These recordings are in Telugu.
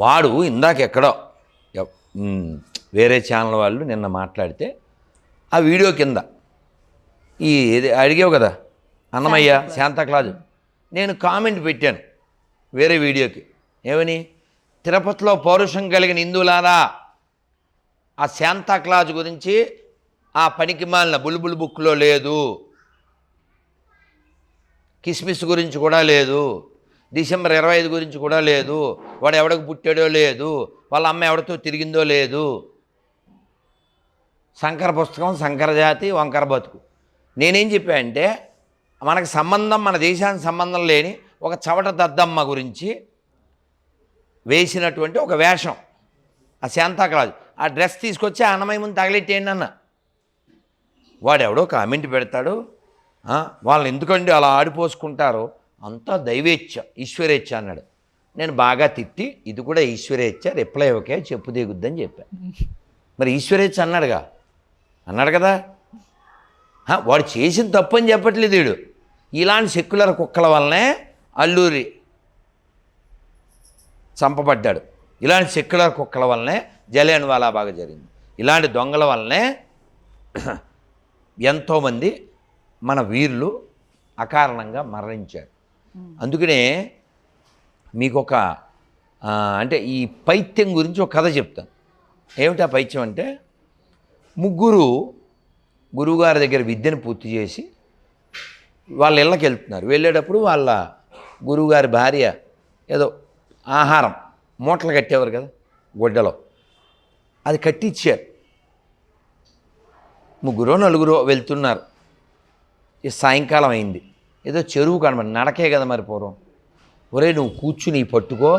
వాడు ఇందాక ఎక్కడో వేరే ఛానల్ వాళ్ళు నిన్న మాట్లాడితే ఆ వీడియో కింద అడిగావు కదా అన్నమయ్య శాంతాక్లాజు, నేను కామెంట్ పెట్టాను వేరే వీడియోకి. ఏమని? తిరుపతిలో పౌరుషం కలిగిన హిందువులారా, ఆ శాంతాక్లాజు గురించి ఆ పనికి మాలిన బుల్బుల్ బుక్లో లేదు, కిస్మిస్ గురించి కూడా లేదు, డిసెంబర్ 25 గురించి కూడా లేదు, వాడు ఎవడికి పుట్టాడో లేదు, వాళ్ళ అమ్మ ఎవరితో తిరిగిందో లేదు. శంకర పుస్తకం, శంకర జాతి, వంకర బతుకు. నేనేం చెప్పా అంటే, మనకు సంబంధం, మన దేశానికి సంబంధం లేని ఒక చవట దద్దమ్మ గురించి వేసినటువంటి ఒక వేషం ఆ శాంతాక్లాజు. ఆ డ్రెస్ తీసుకొచ్చి ఆ అన్నమయ్య ముందు తగలెట్టేయండి అన్న. వాడెవడో కామెంట్ పెడతాడు, వాళ్ళని ఎందుకండి అలా ఆడిపోసుకుంటారో, అంతా దైవేచ్ఛ, ఈశ్వరేచ్ఛ అన్నాడు. నేను బాగా తిట్టి, ఇది కూడా ఈశ్వరేచ్ఛ, రిప్లై ఓకే, చెప్పు దిగుద్దని చెప్పాను. మరి ఈశ్వరేచ్ఛ అన్నాడు కదా. వాడు చేసిన తప్పు అని చెప్పట్లేదు వీడు. ఇలాంటి సెక్యులర్ కుక్కల వల్లనే అల్లూరి చంపబడ్డాడు. ఇలాంటి సెక్యులర్ కుక్కల వల్లనే జలియన్ వాలాబాగ్ జరిగింది. ఇలాంటి దొంగల వల్లనే ఎంతోమంది మన వీరులు అకారణంగా మరణించారు. అందుకనే మీకు ఒక అంటే ఈ పైత్యం గురించి ఒక కథ చెప్తాను. ఏమిటి ఆ పైత్యం అంటే, ముగ్గురు గురువుగారి దగ్గర విద్యను పూర్తి చేసి వాళ్ళ ఇళ్ళకి వెళ్తున్నారు. వెళ్ళేటప్పుడు వాళ్ళ గురువుగారి భార్య ఏదో ఆహారం మూటలు కట్టేవారు కదా గొడ్డలో, అది కట్టించారు. ముగ్గురో నలుగురో వెళ్తున్నారు. ఈ సాయంకాలం అయింది. ఏదో చెరువు కనబడి, నడకే కదా మరి పూర్వం. ఒరే నువ్వు కూర్చుని పట్టుకో,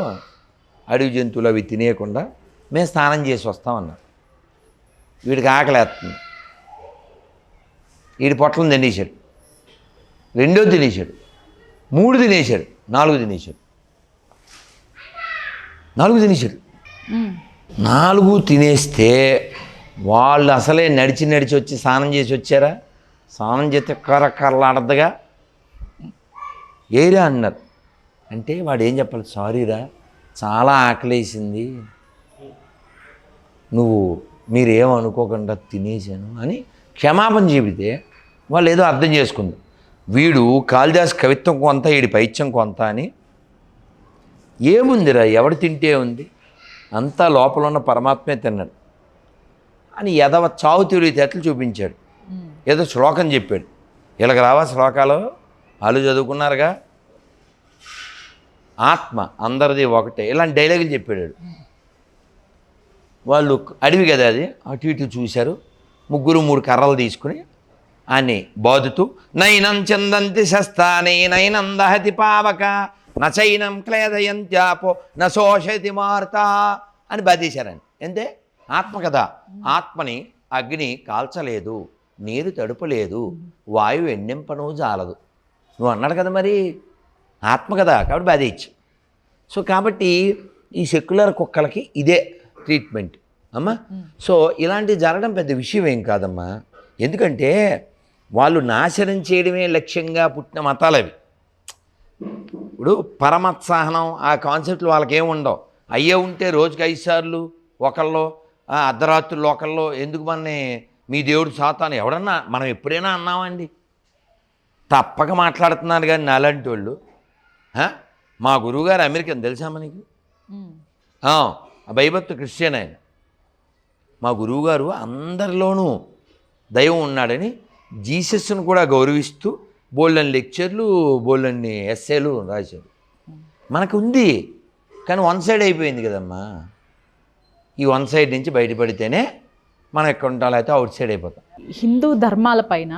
అడవి జంతువులు అవి తినేయకుండా మేము స్నానం చేసి వస్తామన్నారు. వీడికి ఆకలేస్తుంది. వీడి పొట్లను తినేశాడు, 2 తినేశాడు, 3 తినేశాడు, 4 తినేశాడు. 4 తినేస్తే వాళ్ళు అసలే నడిచి వచ్చి స్నానం చేసి వచ్చారా? స్నానం చేస్తే కర్రలాడద్దుగా ఏరా అన్నారు. అంటే వాడు ఏం చెప్పాలి? సారీరా, చాలా ఆకలేసింది, మీరేమనుకోకుండా తినేశాను అని క్షమాపణ చెబితే వాళ్ళు ఏదో అర్థం చేసుకుంది. వీడు కాళిదాస్ కవిత్వం కొంత, వీడి పైత్యం కొంత అని. ఏముందిరా, ఎవడు తింటే ఉంది, అంతా లోపల ఉన్న పరమాత్మే తిన్నాడు అని ఎదవ చావు తెలివితేటలు చూపించాడు. ఏదో శ్లోకం చెప్పాడు. ఇలాగ రావా శ్లోకాలు? వాళ్ళు చదువుకున్నారుగా. ఆత్మ అందరిది ఒకటే, ఇలాంటి డైలాగులు చెప్పాడు. వాళ్ళు అడవి కదా అది, అటు ఇటు చూశారు. 3 కర్రలు తీసుకుని అని బాదుతూ, నైనం చందంతి శస్తాని నైనం దహతి పావక నచైనం క్లేదయంత్యాపో నశోషతి మారుత అని బాధేశారని. అంతే ఆత్మ కదా. ఆత్మని అగ్ని కాల్చలేదు, నీరు తడుపలేదు, వాయువు ఎన్నెంపను జాలదు. నువ్వు అన్నాడు కదా, మరి ఆత్మ కదా, కాబట్టి బాధేయచ్చు. సో కాబట్టి ఈ సెక్యులర్ కుక్కలకి ఇదే ట్రీట్మెంట్ అమ్మా. సో ఇలాంటివి జరగడం పెద్ద విషయం ఏం కాదమ్మా. ఎందుకంటే వాళ్ళు నాశనం చేయడమే లక్ష్యంగా పుట్టిన మతాలు అవి. ఇప్పుడు పరమత్సాహనం ఆ కాన్సెప్ట్లు వాళ్ళకేం ఉండవు. అయ్యే ఉంటే రోజుకి 5 సార్లు ఒకళ్ళు, అర్ధరాత్రులు ఒకళ్ళు, ఎందుకు మనని మీ దేవుడు సాతాను ఎవడన్నా మనం ఎప్పుడైనా అన్నామండి? తప్పక మాట్లాడుతున్నారు. కానీ నాలాంటి వాళ్ళు, మా గురువుగారు అమెరికన్ తెలుసా మనకి, భయభక్తు క్రిస్టియన్ ఆయన. మా గురువుగారు అందరిలోనూ దైవం ఉన్నాడని జీసస్ను కూడా గౌరవిస్తూ బోల్డన్ని లెక్చర్లు, బోల్డన్ని ఎస్సేలు రాశారు. మనకు ఉంది, కానీ 1 సైడ్ అయిపోయింది కదమ్మా. ఈ 1 సైడ్ నుంచి బయటపడితేనే మనం ఎక్కడ ఉంటాలో అయితే అవుట్ సైడ్ అయిపోతాం. హిందూ ధర్మాలపైన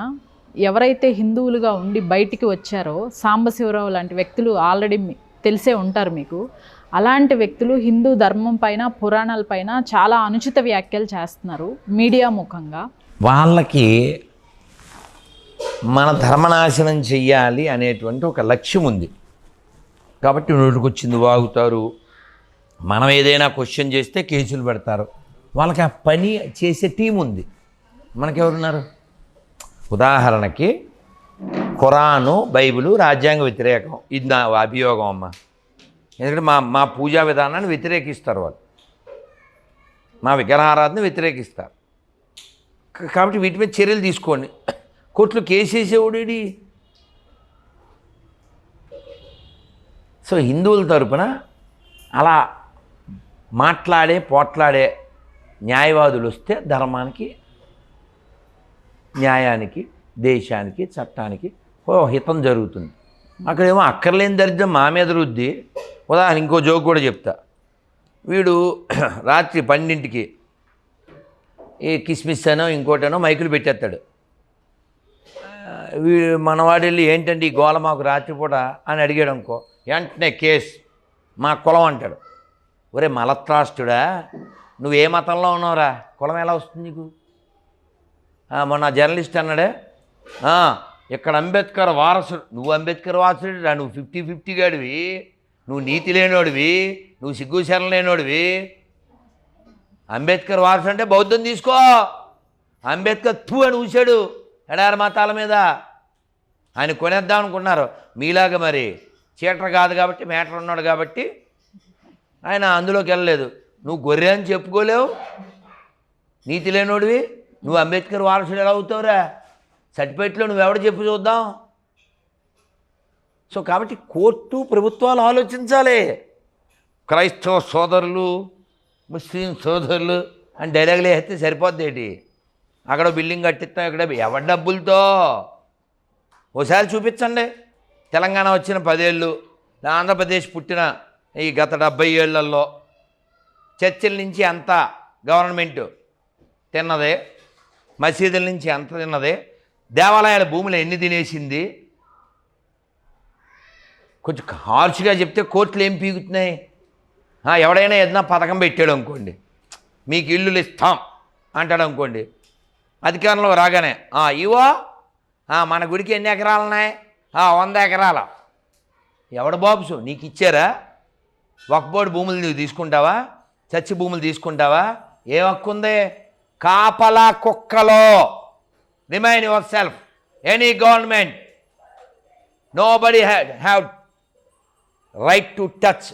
ఎవరైతే హిందువులుగా ఉండి బయటికి వచ్చారో, సాంబశివరావు లాంటి వ్యక్తులు ఆల్రెడీ తెలిసే ఉంటారు మీకు. అలాంటి వ్యక్తులు హిందూ ధర్మం పైన, పురాణాల పైన చాలా అనుచిత వ్యాఖ్యలు చేస్తున్నారు మీడియా ముఖంగా. వాళ్ళకి మన ధర్మనాశనం చెయ్యాలి అనేటువంటి ఒక లక్ష్యం ఉంది కాబట్టి నోటికొచ్చింది వాగుతారు. మనం ఏదైనా క్వశ్చన్ చేస్తే కేసులు పెడతారు. వాళ్ళకి ఆ పని చేసే టీం ఉంది. మనకెవరున్నారు? ఉదాహరణకి ఖురాను, బైబిలు రాజ్యాంగ వ్యతిరేకం, ఇది నా అభియోగం అమ్మ. ఎందుకంటే మా పూజా విధానాన్ని వ్యతిరేకిస్తారు వాళ్ళు, మా విగ్రహారాధన వ్యతిరేకిస్తారు. కాబట్టి వీటి మీద చర్యలు తీసుకోండి. కోర్టులో కేసు వేసేవాడేడి? సో హిందువుల తరపున అలా పోట్లాడే న్యాయవాదులు వస్తే ధర్మానికి, న్యాయానికి, దేశానికి, చట్టానికి హితం జరుగుతుంది. అక్కడేమో అక్కర్లేని దరిద్రం మా మీద రుద్ది. ఉదాహరణ ఇంకో జోక్ కూడా చెప్తా. వీడు రాత్రి 12కి ఏ కిస్మిస్ అనో ఇంకోటనో మైకులు పెట్టేస్తాడు. వీడు మనవాడు వెళ్ళి ఏంటండి ఈ గోల మాకు రాత్రిపూట అని అడిగాడు అనుకో, వెంటనే కేసు మా కులం అంటాడు. ఒరే మలత్రాష్టుడా, నువ్వు ఏ మతంలో ఉన్నావురా, కులం ఎలా వస్తుంది నీకు? మొన్న జర్నలిస్ట్ అన్నాడే, ఇక్కడ అంబేద్కర్ వారసుడు. నువ్వు అంబేద్కర్ వారసుడు రా, నువ్వు 50-50 గాడివి, నువ్వు నీతి లేనోడివి, నువ్వు సిగ్గుశరం లేనోడివి. అంబేద్కర్ వారసుడు అంటే బౌద్ధం తీసుకో. అంబేద్కర్ తూ అని ఊసాడు ఎడారి మతాల మీద. ఆయన కొనేద్దాం అనుకున్నారు. మీలాగా మరి చీటర్ కాదు కాబట్టి, మేటర్ ఉన్నాడు కాబట్టి ఆయన అందులోకి వెళ్ళలేదు. నువ్వు గొర్రె అని చెప్పుకోలేవు, నీతి లేనోడివి, నువ్వు అంబేద్కర్ వారసుడు ఎలా అవుతావురా? సర్టిఫికేట్లో నువ్వెవడ చెప్పు చూద్దాం. సో కాబట్టి కోర్టు, ప్రభుత్వాలు ఆలోచించాలి. క్రైస్తవ సోదరులు, ముస్లిం సోదరులు అని డైలాగులు వేస్తే సరిపోద్ది ఏంటి? అక్కడ బిల్డింగ్ కట్టిస్తాం, ఇక్కడ ఎవరి డబ్బులతో? ఓసారి చూపించండి. తెలంగాణ వచ్చిన 10 ఏళ్ళు, ఆంధ్రప్రదేశ్ పుట్టిన ఈ గత 70 ఏళ్లలో చర్చిల నుంచి అంత గవర్నమెంట్ తిన్నదే, మసీదుల నుంచి అంత తిన్నదే, దేవాలయాల భూములు ఎన్ని తినేసింది? కొంచెం హార్ష్గా చెప్తే కోర్టులు ఏం పీకుతున్నాయి? ఎవడైనా ఏదైనా పథకం పెట్టాడు అనుకోండి, మీకు ఇల్లులు ఇస్తాం అంటాడు అనుకోండి, అధికారంలో రాగానే ఇవో మన గుడికి ఎన్ని ఎకరాలు ఉన్నాయి? 100 ఎకరాల. ఎవడ బాబుసు నీకు ఇచ్చారా? వక్బోర్డు భూములు నువ్వు తీసుకుంటావా? చర్చి భూములు తీసుకుంటావా? ఏ హక్కు ఉంది? కాపలా కుక్కలో remain yourself. Any government, nobody have right to touch